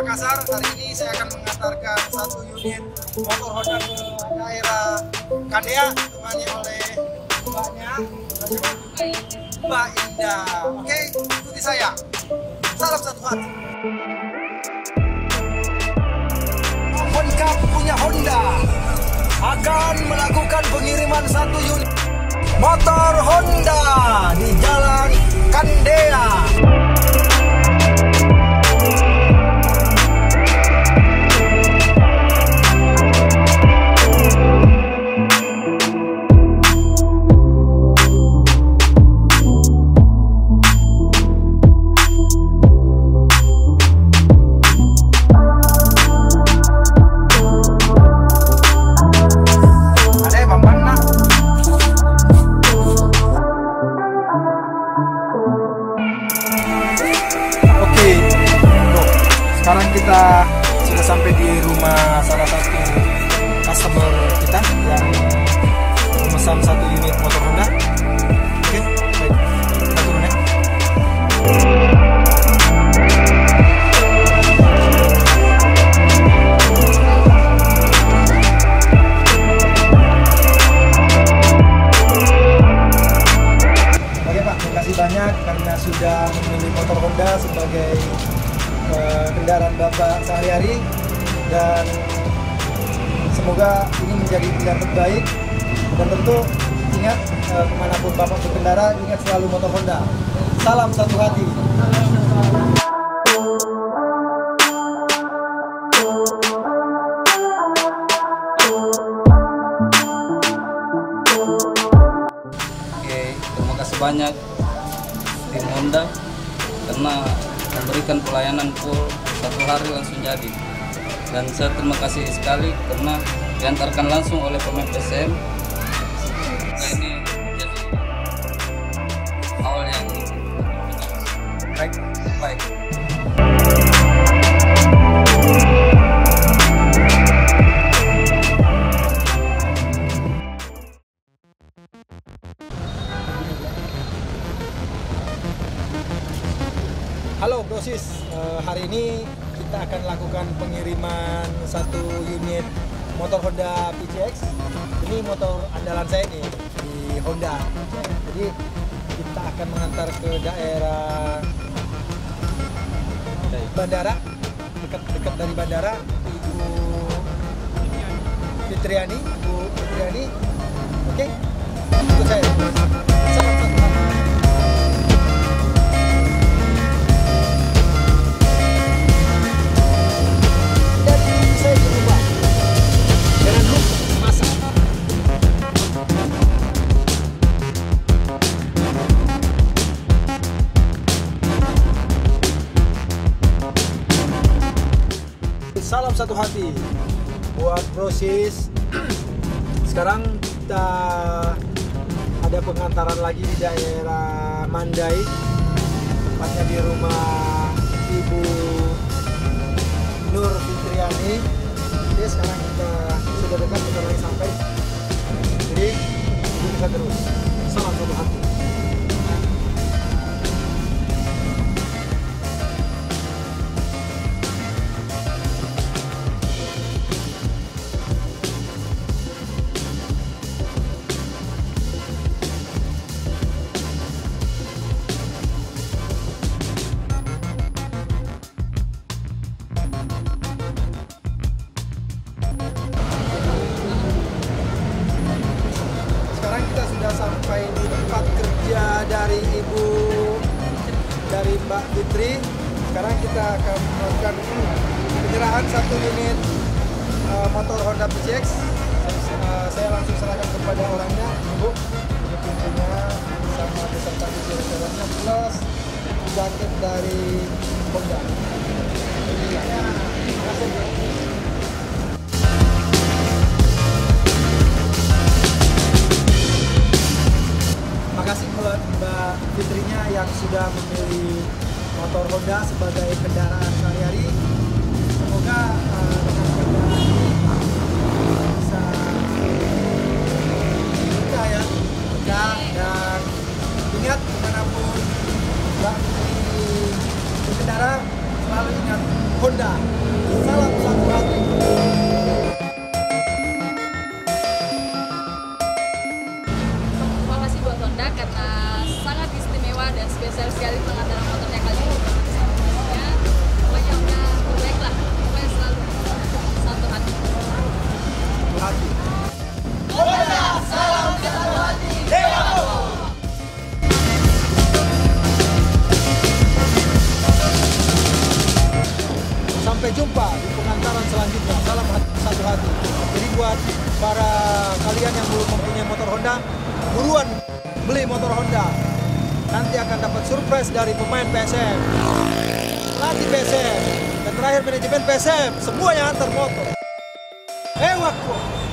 Makassar. Hari ini saya akan mengantarkan satu unit motor Honda ke daerah Kandea, ditemani oleh mbaknya, Mbak Indah. Oke, ikuti saya. Salam satu hati. Honda punya Honda akan melakukan pengiriman satu unit motor Honda di Jalan Kandea. Sekarang kita sudah sampai di rumah salah satu customer kita yang memesan satu unit motor Honda. Oke, baik, kita turun ya. Oke Pak, terima kasih banyak karena sudah memilih motor Honda sebagai kendaraan Bapak sehari-hari, dan semoga ini menjadi pilihan terbaik. Dan tentu ingat, kemanapun Bapak berkendara, ingat selalu motor Honda. Salam satu hati. Oke, terima kasih banyak tim Honda karena memberikan pelayanan full satu hari langsung jadi, dan saya terima kasih sekali karena diantarkan langsung oleh pemain PSM. Ini jadi awal yang baik. Halo Brosis, hari ini kita akan lakukan pengiriman satu unit motor Honda PCX. Ini motor andalan saya nih di Honda. Jadi kita akan mengantar ke daerah bandara, dekat dari bandara. Ibu Fitriani. Oke, ikut saya. Salam satu hati. Salam satu hati buat Brosis. Sekarang kita ada pengantaran lagi di daerah Mandai, tepatnya di rumah Ibu Nur Fitriani. Jadi sekarang kita sudah dekat, kita lagi sampai. Jadi kita terus. Salam satu hati. Sampai di tempat kerja dari Mbak Fitri. Sekarang kita akan melakukan penyerahan satu unit motor Honda PCX. Saya langsung serahkan kepada orangnya, Ibu. Ini pintunya sama beserta kunci restorannya plus jaket dari Honda. Terima kasih. Makasih buat Mbak Fitrinya yang sudah memilih motor Honda sebagai kendaraan sehari-hari. Semoga dengan kendaraan ini bisa mudah ya, mudah, dan ingat dimanapun Mbak Fitri berkendara selalu ingat Honda. buat para kalian yang belum mempunyai motor Honda, buruan beli motor Honda. Nanti akan dapat surprise dari pemain PSM, pelatih PSM, dan terakhir manajemen PSM, semua yang antar motor. Waktu.